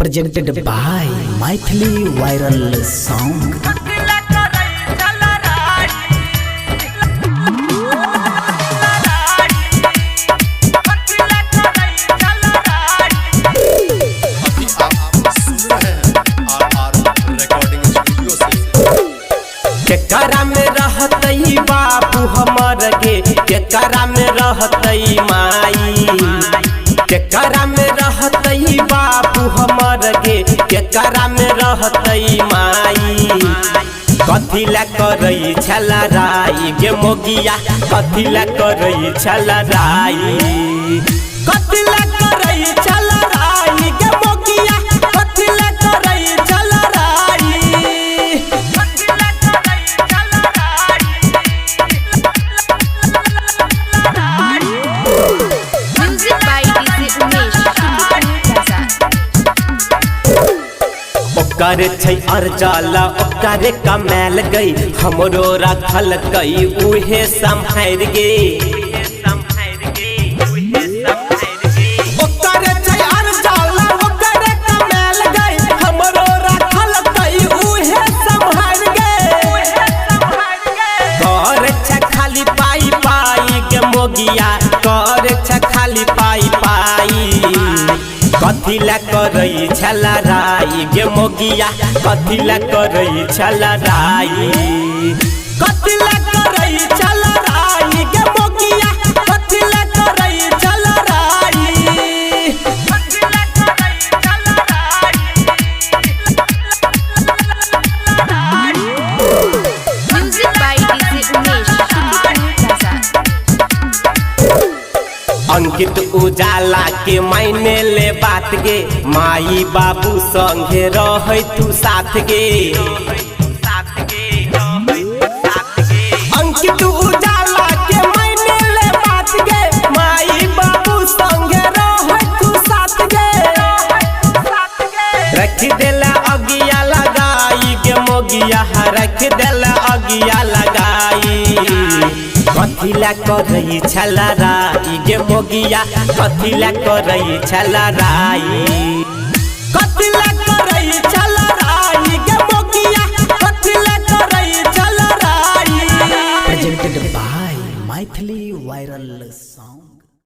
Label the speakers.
Speaker 1: presented by Mythili Viral Song.
Speaker 2: केकरा में रहतई बाबू हमर गे, केकरा में रहतई माई, केकरा में रहतई बाबू हमर गे, केकरा में रहतई माई। कथी ला करई छला राई गे मोगिया, कथी ला करई छला राई, कथी ला करई छला राई गे मोगिया, कथी ला करई छला राई। ओकर छै अर्जाला ओकरे कमाल गई, हमरो रखल कई उहे संभार गे। ओकर छै अर्जाला ओकरे कमाल गई, हमरो रखल कई उहे संभार गे। कर छ खाली पाई पाई गे मोगिया, कर छ खाली पाई पाई। कथी ला करई छला राई गे मोगिया, कथी ला करई छला राई, कथी ला करई छला राई गे मोगिया, कथी ला करई छला राई। अंकित उजाला के मायने ले बात गे, माई बाबू संगे रहे तू साथ गे। अंकित उजाला के मायने ले बात गे, माई बाबू संगे रहे तू साथ गे। रख देला अगिया लगाई गे मोगिया, रख देला अगिया लगाई। कथी ला करई छला राई गे मोगिया, कथी ला करई छला राई, कथी ला करई छला राई गे मोगिया, कथी ला करई छला राई।
Speaker 1: Presented by Mythili Viral Song.